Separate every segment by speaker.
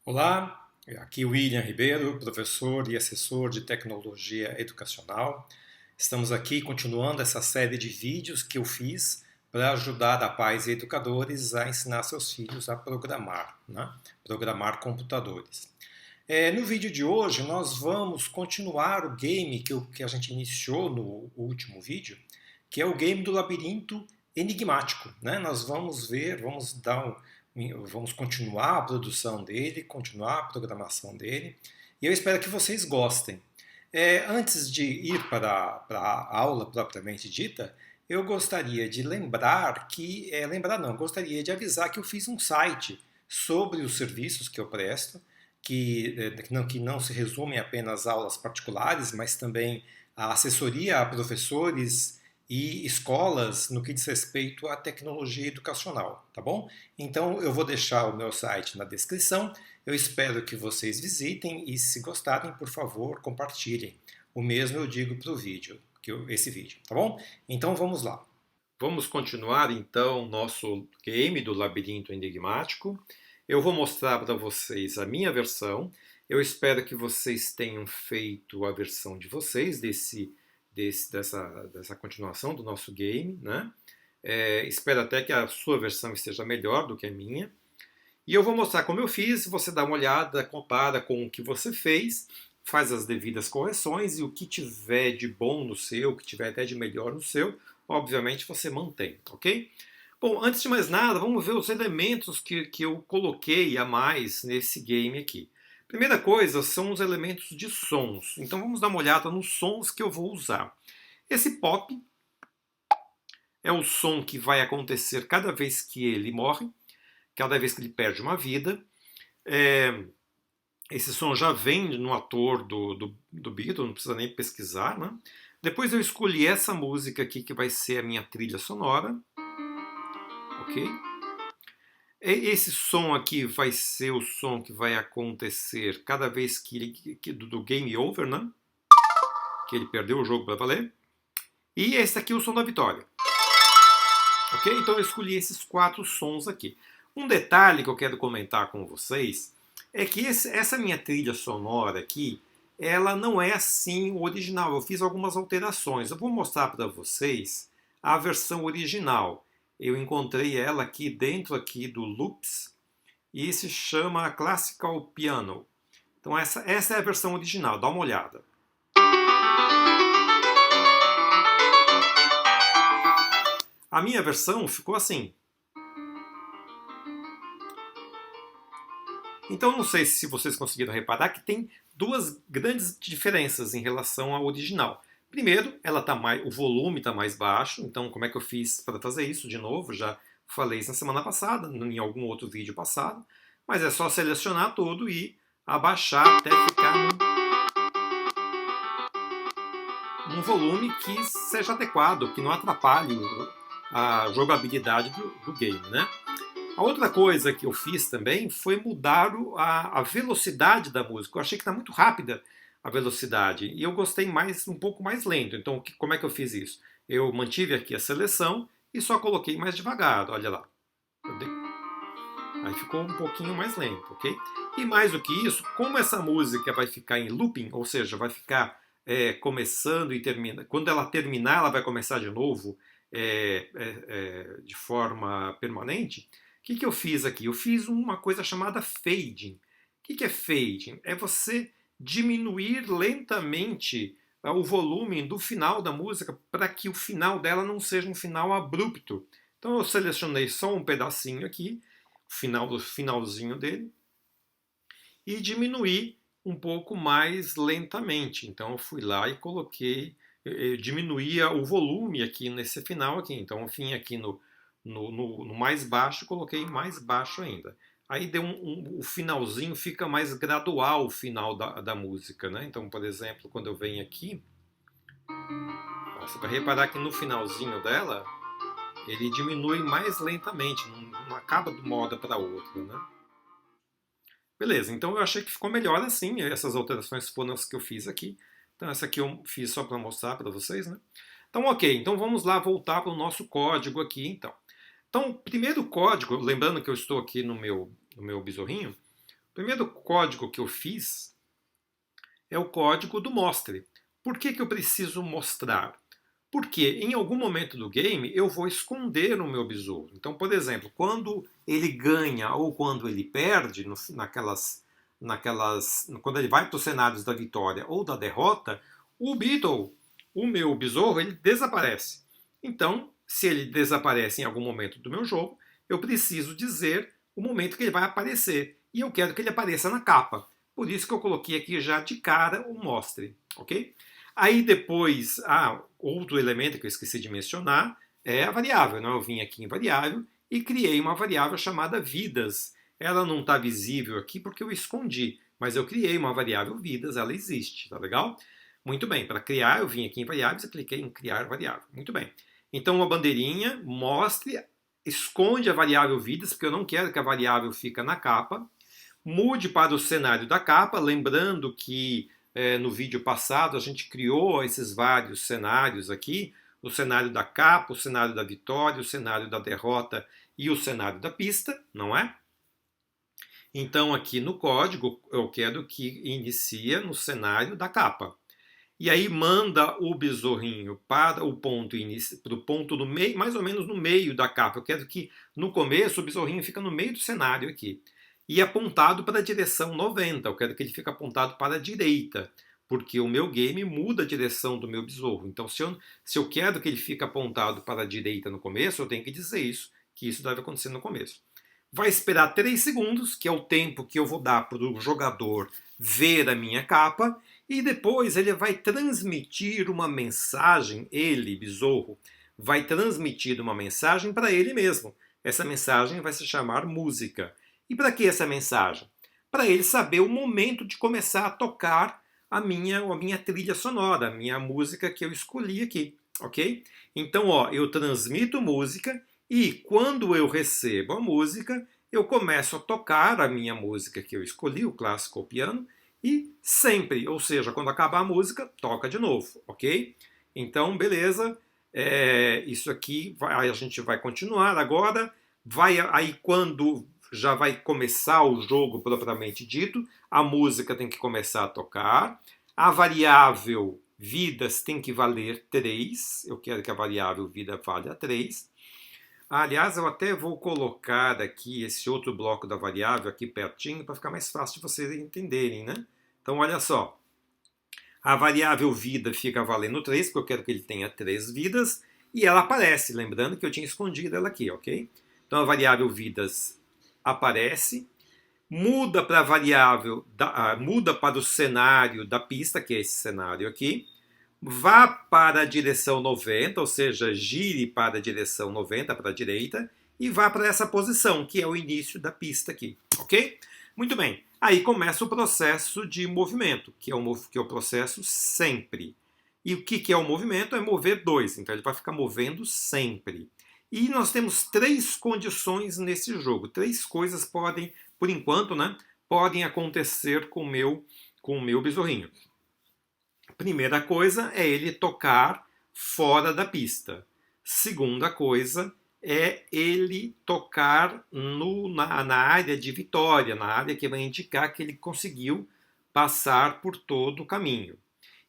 Speaker 1: Olá, aqui William Ribeiro, professor e assessor de tecnologia educacional. Estamos aqui continuando essa série de vídeos que eu fiz para ajudar a pais e educadores a ensinar seus filhos a programar, né? Programar computadores. No vídeo de hoje nós vamos continuar o game que a gente iniciou no último vídeo, que é o game do labirinto enigmático, né? Nós vamos ver, vamos continuar a produção dele, continuar a programação dele, e eu espero que vocês gostem. Antes de ir para a aula propriamente dita, eu gostaria de gostaria de avisar que eu fiz um site sobre os serviços que eu presto, que não se resumem apenas a aulas particulares, mas também a assessoria a professores e escolas no que diz respeito à tecnologia educacional, tá bom? Então eu vou deixar o meu site na descrição, eu espero que vocês visitem e se gostarem, por favor, compartilhem. O mesmo eu digo para o vídeo, esse vídeo, tá bom? Então vamos lá. Vamos continuar então nosso game do labirinto enigmático. Eu vou mostrar para vocês a minha versão. Eu espero que vocês tenham feito a versão de vocês dessa continuação do nosso game, né? Espero até que a sua versão esteja melhor do que a minha. E eu vou mostrar como eu fiz, você dá uma olhada, compara com o que você fez, faz as devidas correções e o que tiver de bom no seu, o que tiver até de melhor no seu, obviamente você mantém, ok? Bom, antes de mais nada, vamos ver os elementos que eu coloquei a mais nesse game aqui. Primeira coisa são os elementos de sons. Então vamos dar uma olhada nos sons que eu vou usar. Esse pop é o som que vai acontecer cada vez que ele morre, cada vez que ele perde uma vida. Esse som já vem no ator do Beatle, não precisa nem pesquisar, né? Depois eu escolhi essa música aqui que vai ser a minha trilha sonora. Ok? Esse som aqui vai ser o som que vai acontecer cada vez do game over, né? Que ele perdeu o jogo para valer. E esse aqui é o som da vitória. Ok? Então eu escolhi esses 4 sons aqui. Um detalhe que eu quero comentar com vocês é que essa minha trilha sonora aqui, ela não é assim o original. Eu fiz algumas alterações. Eu vou mostrar para vocês a versão original. Eu encontrei ela aqui dentro aqui do Loops e se chama Classical Piano. Então essa é a versão original, dá uma olhada. A minha versão ficou assim. Então não sei se vocês conseguiram reparar que tem duas grandes diferenças em relação ao original. Primeiro, o volume está mais baixo, então como é que eu fiz para fazer isso de novo? Já falei isso na semana passada, em algum outro vídeo passado, mas é só selecionar tudo e abaixar até ficar num volume que seja adequado, que não atrapalhe a jogabilidade do game, né? A outra coisa que eu fiz também foi mudar a velocidade da música. Eu achei que está muito rápida a velocidade e eu gostei um pouco mais lento. Então, como é que eu fiz isso? Eu mantive aqui a seleção e só coloquei mais devagar, olha lá. Aí ficou um pouquinho mais lento, ok? E mais do que isso, como essa música vai ficar em looping, ou seja, vai ficar começando e terminando. Quando ela terminar, ela vai começar de novo de forma permanente. O que eu fiz aqui? Eu fiz uma coisa chamada fading. O que é fading? É você diminuir lentamente o volume do final da música para que o final dela não seja um final abrupto. Então eu selecionei só um pedacinho aqui, o finalzinho dele, e diminuí um pouco mais lentamente. Então eu fui lá e eu diminuía o volume aqui nesse final aqui. Então eu vim aqui no mais baixo, coloquei mais baixo ainda. Aí deu o finalzinho fica mais gradual o final da música, né? Então, por exemplo, quando eu venho aqui, você vai reparar que no finalzinho dela, ele diminui mais lentamente, não acaba de uma hora para outra, né? Beleza, então eu achei que ficou melhor assim, essas alterações foram as que eu fiz aqui. Então essa aqui eu fiz só para mostrar para vocês, né? Então ok, então vamos lá voltar para o nosso código aqui então. Então, primeiro código, lembrando que eu estou aqui no meu besorrinho, o primeiro código que eu fiz é o código do mostre. Por que que eu preciso mostrar? Porque em algum momento do game eu vou esconder o meu besouro. Então, por exemplo, quando ele ganha ou quando ele perde, quando ele vai para os cenários da vitória ou da derrota, o Beetle, o meu besouro, ele desaparece. Então, se ele desaparece em algum momento do meu jogo, eu preciso dizer o momento que ele vai aparecer. E eu quero que ele apareça na capa. Por isso que eu coloquei aqui já de cara o mostre, ok? Aí depois, outro elemento que eu esqueci de mencionar é a variável. Né? Eu vim aqui em variável e criei uma variável chamada vidas. Ela não está visível aqui porque eu escondi, mas eu criei uma variável vidas, ela existe, tá legal? Muito bem, para criar eu vim aqui em variáveis e cliquei em criar variável. Muito bem. Então uma bandeirinha, mostre, esconde a variável vidas, porque eu não quero que a variável fique na capa. Mude para o cenário da capa, lembrando que no vídeo passado a gente criou esses vários cenários aqui, o cenário da capa, o cenário da vitória, o cenário da derrota e o cenário da pista, não é? Então aqui no código eu quero que inicie no cenário da capa. E aí manda o besorrinho para o ponto para o ponto no meio, mais ou menos no meio da capa. Eu quero que no começo o besorrinho fica no meio do cenário aqui. E apontado para a direção 90. Eu quero que ele fique apontado para a direita. Porque o meu game muda a direção do meu besouro. Então, se eu quero que ele fique apontado para a direita no começo, eu tenho que dizer isso, que isso deve acontecer no começo. Vai esperar 3 segundos, que é o tempo que eu vou dar para o jogador ver a minha capa, e depois ele vai transmitir uma mensagem, ele, besouro, vai transmitir uma mensagem para ele mesmo. Essa mensagem vai se chamar música. E para que essa mensagem? Para ele saber o momento de começar a tocar a minha trilha sonora, a minha música que eu escolhi aqui, ok? Então, eu transmito música e quando eu recebo a música, eu começo a tocar a minha música que eu escolhi, o clássico ou piano, e sempre, ou seja, quando acabar a música, toca de novo, ok? Então, beleza, isso aqui a gente vai continuar agora. Aí quando já vai começar o jogo propriamente dito, a música tem que começar a tocar, a variável vidas tem que valer 3, eu quero que a variável vida valha 3. Aliás, eu até vou colocar aqui esse outro bloco da variável aqui pertinho para ficar mais fácil de vocês entenderem, né? Então, olha só. A variável vida fica valendo 3, porque eu quero que ele tenha 3 vidas, e ela aparece, lembrando que eu tinha escondido ela aqui, ok? Então, a variável vidas aparece, muda para a variável, muda para o cenário da pista, que é esse cenário aqui, vá para a direção 90, ou seja, gire para a direção 90, para a direita, e vá para essa posição, que é o início da pista aqui, ok? Muito bem, aí começa o processo de movimento, que é o processo sempre. E o que é o movimento? É mover 2, então ele vai ficar movendo sempre. E nós temos 3 condições nesse jogo, 3 coisas podem, por enquanto, né, podem acontecer com o meu besorrinho. Primeira coisa é ele tocar fora da pista. Segunda coisa é ele tocar na área de vitória, na área que vai indicar que ele conseguiu passar por todo o caminho.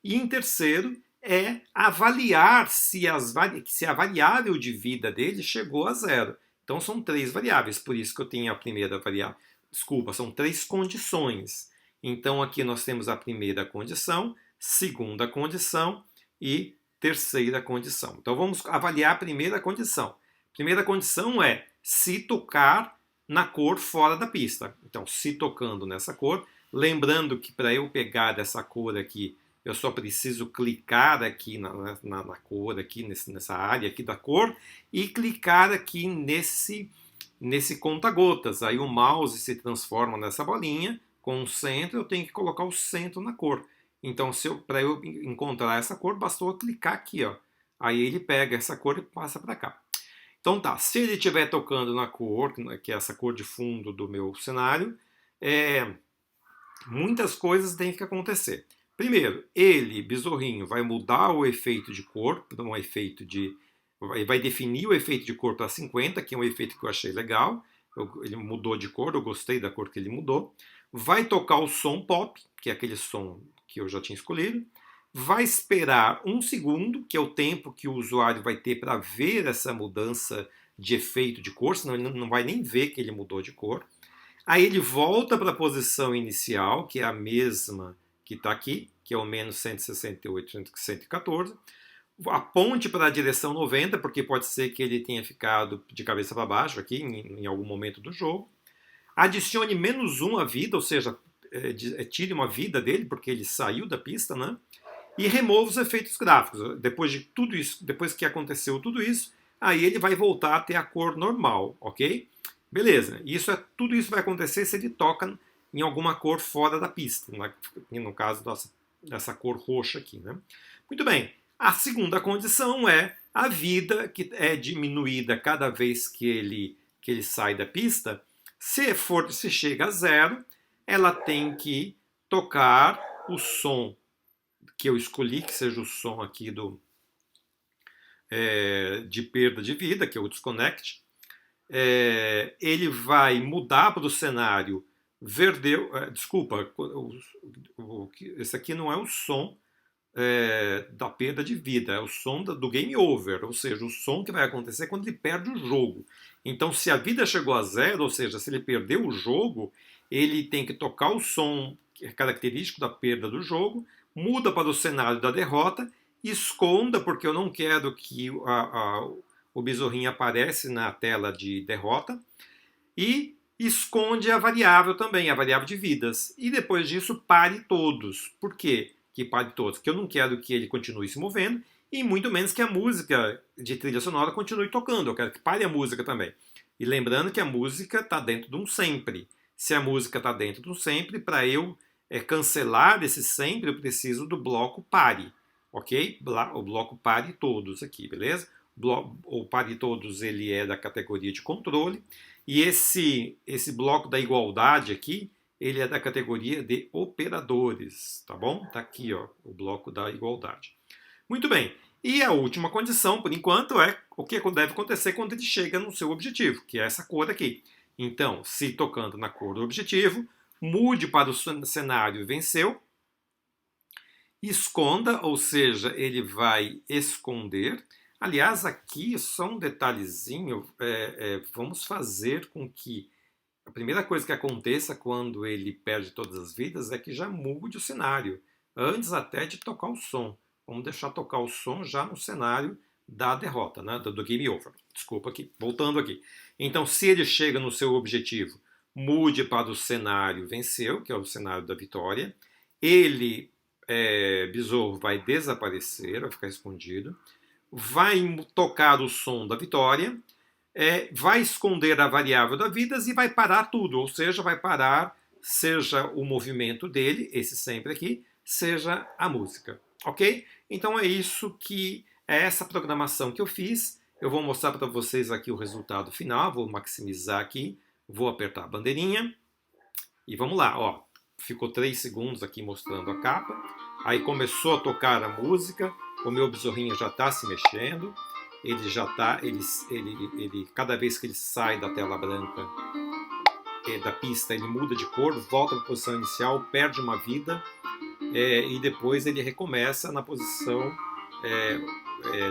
Speaker 1: E em terceiro é avaliar se a variável de vida dele chegou a 0. Então são 3 variáveis, por isso que eu tenho a primeira variável. Desculpa, são 3 condições. Então aqui nós temos a primeira condição, segunda condição e terceira condição. Então vamos avaliar a primeira condição. Primeira condição é se tocar na cor fora da pista. Então, se tocando nessa cor, lembrando que para eu pegar dessa cor aqui, eu só preciso clicar aqui na cor, aqui nessa área aqui da cor, e clicar aqui nesse conta-gotas. Aí o mouse se transforma nessa bolinha com o centro, eu tenho que colocar o centro na cor. Então, para eu encontrar essa cor, bastou eu clicar aqui, ó. Aí ele pega essa cor e passa para cá. Então tá, se ele estiver tocando na cor, que é essa cor de fundo do meu cenário, muitas coisas têm que acontecer. Primeiro, ele, besorrinho, vai mudar o efeito de cor para um efeito de... Vai definir o efeito de cor para 50, que é um efeito que eu achei legal. Ele mudou de cor, eu gostei da cor que ele mudou. vai tocar o som pop, que é aquele som que eu já tinha escolhido, vai esperar 1 segundo, que é o tempo que o usuário vai ter para ver essa mudança de efeito de cor, senão ele não vai nem ver que ele mudou de cor. Aí ele volta para a posição inicial, que é a mesma que está aqui, que é o menos 168, 114. Aponte para a direção 90, porque pode ser que ele tenha ficado de cabeça para baixo aqui em algum momento do jogo. Adicione -1 à vida, ou seja, tire uma vida dele, porque ele saiu da pista, né? E remova os efeitos gráficos. Depois de tudo isso, depois que aconteceu tudo isso, aí ele vai voltar a ter a cor normal, ok? Beleza. Tudo isso vai acontecer se ele toca em alguma cor fora da pista, no caso dessa cor roxa aqui, né? Muito bem. A segunda condição é a vida, que é diminuída cada vez que ele sai da pista. Se chega a 0, ela tem que tocar o som que eu escolhi, que seja o som aqui de perda de vida, que é o disconnect. Ele vai mudar para o cenário verde. Desculpa, esse aqui não é o som da perda de vida, é o som do game over, ou seja, o som que vai acontecer quando ele perde o jogo. Então, se a vida chegou a 0, ou seja, se ele perdeu o jogo, ele tem que tocar o som característico da perda do jogo, muda para o cenário da derrota, esconda, porque eu não quero que o besorrinho aparece na tela de derrota, e esconde a variável também, a variável de vidas. E depois disso, pare todos. Por quê que pare todos? Porque eu não quero que ele continue se movendo, e muito menos que a música de trilha sonora continue tocando. Eu quero que pare a música também. E lembrando que a música está dentro de um sempre. Se a música está dentro de um sempre, para eu cancelar esse sempre, eu preciso do bloco pare. Ok? O bloco pare todos aqui, beleza? O pare todos ele é da categoria de controle. E esse bloco da igualdade aqui, ele é da categoria de operadores, tá bom? Tá aqui, ó, o bloco da igualdade. Muito bem. E a última condição, por enquanto, é o que deve acontecer quando ele chega no seu objetivo, que é essa cor aqui. Então, se tocando na cor do objetivo, mude para o cenário venceu, esconda, ou seja, ele vai esconder. Aliás, aqui só um detalhezinho, vamos fazer com que a primeira coisa que aconteça quando ele perde todas as vidas é que já mude o cenário, antes até de tocar o som. Vamos deixar tocar o som já no cenário da derrota, né? do game over. Desculpa aqui, voltando aqui. Então, se ele chega no seu objetivo, mude para o cenário venceu, que é o cenário da vitória. Ele, besouro, vai desaparecer, vai ficar escondido. Vai tocar o som da vitória. Vai esconder a variável da vidas e vai parar tudo, ou seja, vai parar, seja o movimento dele, esse sempre aqui, seja a música, ok? Então é isso que é essa programação que eu fiz. Eu vou mostrar para vocês aqui o resultado final, vou maximizar aqui, vou apertar a bandeirinha e vamos lá, ó. Ficou 3 segundos aqui mostrando a capa, aí começou a tocar a música, o meu besorrinho já está se mexendo. Ele já está, cada vez que ele sai da tela branca da pista, ele muda de cor, volta para a posição inicial, perde uma vida e depois ele recomeça na posição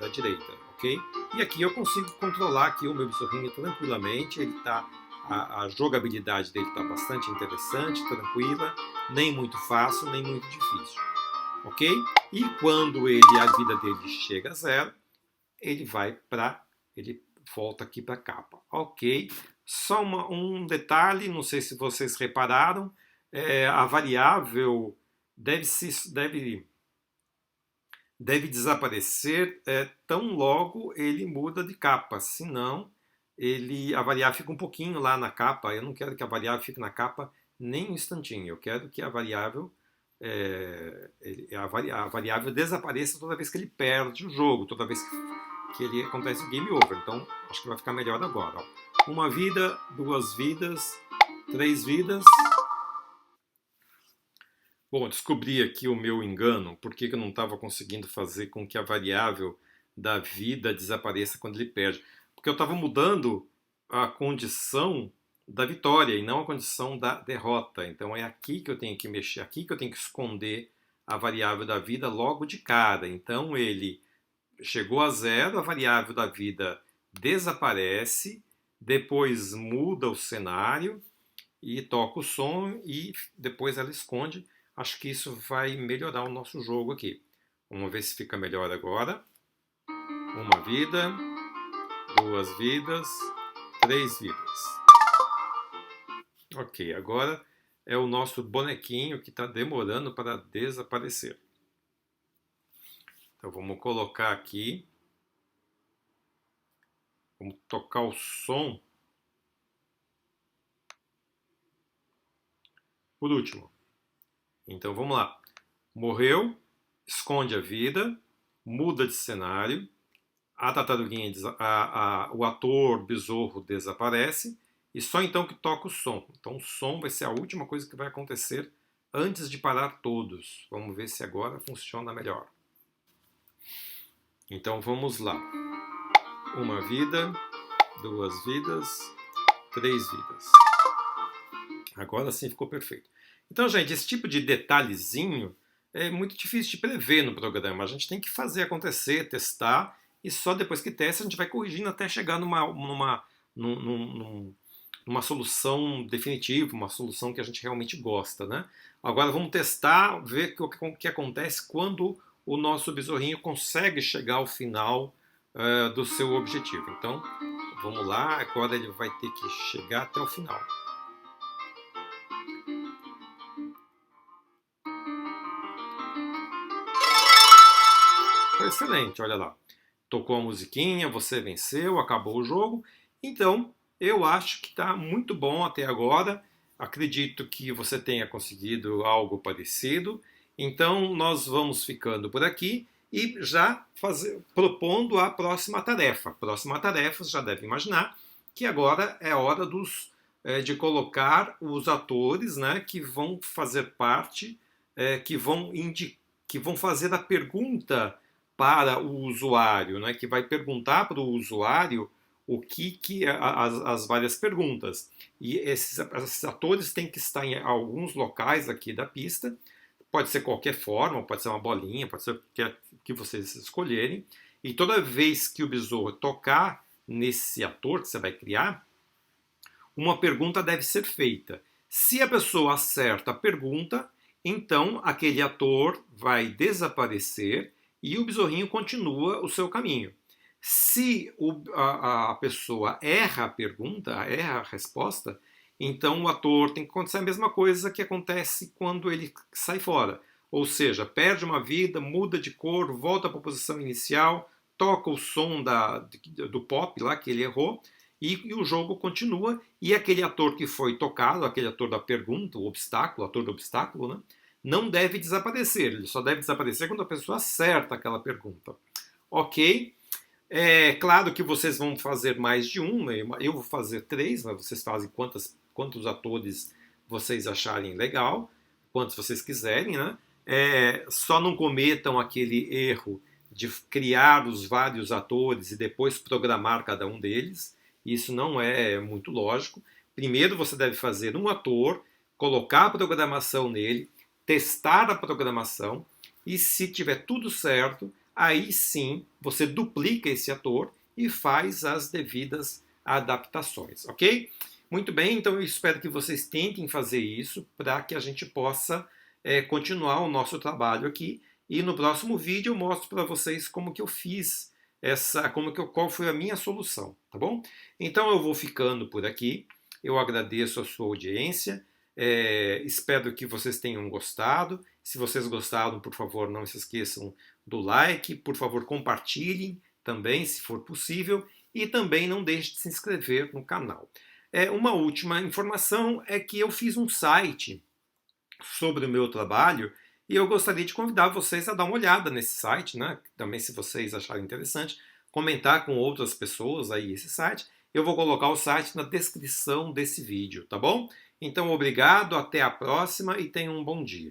Speaker 1: da direita, ok? E aqui eu consigo controlar aqui o meu besorrinho tranquilamente, ele tá, a jogabilidade dele está bastante interessante, tranquila, nem muito fácil, nem muito difícil, ok? E quando a vida dele chega a 0, ele volta aqui para a capa, ok? Só um detalhe, não sei se vocês repararam, a variável deve desaparecer tão logo ele muda de capa, senão a variável fica um pouquinho lá na capa. Eu não quero que a variável fique na capa nem um instantinho, eu quero que a variável desapareça toda vez que ele perde o jogo, toda vez que ele acontece o game over. Então acho que vai ficar melhor agora, ó. 1 vida, 2 vidas, 3 vidas. Bom, descobri aqui o meu engano, por que eu não estava conseguindo fazer com que a variável da vida desapareça quando ele perde. Porque eu estava mudando a condição da vitória e não a condição da derrota. Então é aqui que eu tenho que mexer, aqui que eu tenho que esconder a variável da vida logo de cara. Então ele chegou a zero, a variável da vida desaparece, depois muda o cenário e toca o som e depois ela esconde. Acho que isso vai melhorar o nosso jogo aqui. Vamos ver se fica melhor agora. Uma vida, duas vidas, três vidas. Ok, agora é o nosso bonequinho que está demorando para desaparecer. Então vamos colocar aqui. Vamos tocar o som. Por último. Então vamos lá. Morreu, esconde a vida, muda de cenário, a tartaruguinha, o ator besouro desaparece e só então que toca o som. Então o som vai ser a última coisa que vai acontecer antes de parar todos. Vamos ver se agora funciona melhor. Então vamos lá. Uma vida, duas vidas, três vidas. Agora sim ficou perfeito. Então, gente, esse tipo de detalhezinho é muito difícil de prever no programa. A gente tem que fazer acontecer, testar, e só depois que testa a gente vai corrigindo até chegar numa solução definitiva, uma solução que a gente realmente gosta, né? Agora vamos testar, ver o que acontece quando o nosso besorrinho consegue chegar ao final do seu objetivo. Então, vamos lá, agora ele vai ter que chegar até o final. Foi excelente, olha lá. Tocou a musiquinha, você venceu, acabou o jogo. Então, eu acho que está muito bom até agora. Acredito que você tenha conseguido algo parecido. Então, nós vamos ficando por aqui e já propondo a próxima tarefa. A próxima tarefa, você já deve imaginar, que agora é hora de colocar os atores, né, que vão fazer parte, que vão fazer a pergunta para o usuário, né, que vai perguntar para o usuário as várias perguntas. E esses atores têm que estar em alguns locais aqui da pista. Pode ser qualquer forma, pode ser uma bolinha, pode ser o que vocês escolherem. E toda vez que o besouro tocar nesse ator que você vai criar, uma pergunta deve ser feita. Se a pessoa acerta a pergunta, então aquele ator vai desaparecer e o besorrinho continua o seu caminho. Se a pessoa erra a pergunta, erra a resposta, então o ator tem que acontecer a mesma coisa que acontece quando ele sai fora. Ou seja, perde uma vida, muda de cor, volta para a posição inicial, toca o som do pop lá que ele errou, e o jogo continua, e aquele ator que foi tocado, aquele ator da pergunta, o obstáculo, o ator do obstáculo, né, não deve desaparecer. Ele só deve desaparecer quando a pessoa acerta aquela pergunta. Ok? É claro que vocês vão fazer mais de um, eu vou fazer 3, mas vocês fazem quantos atores vocês acharem legal, quantos vocês quiserem, né? Só não cometam aquele erro de criar os vários atores e depois programar cada um deles. Isso não é muito lógico. Primeiro você deve fazer um ator, colocar a programação nele, testar a programação e se tiver tudo certo, aí sim você duplica esse ator e faz as devidas adaptações, ok? Muito bem, então eu espero que vocês tentem fazer isso para que a gente possa continuar o nosso trabalho aqui. E no próximo vídeo eu mostro para vocês como que eu fiz qual foi a minha solução, tá bom? Então eu vou ficando por aqui. Eu agradeço a sua audiência. Espero que vocês tenham gostado. Se vocês gostaram, por favor, não se esqueçam do like. Por favor, compartilhem também, se for possível. E também não deixe de se inscrever no canal. Uma última informação é que eu fiz um site sobre o meu trabalho e eu gostaria de convidar vocês a dar uma olhada nesse site, né? Também, se vocês acharem interessante, comentar com outras pessoas aí esse site. Eu vou colocar o site na descrição desse vídeo, tá bom? Então, obrigado, até a próxima e tenham um bom dia.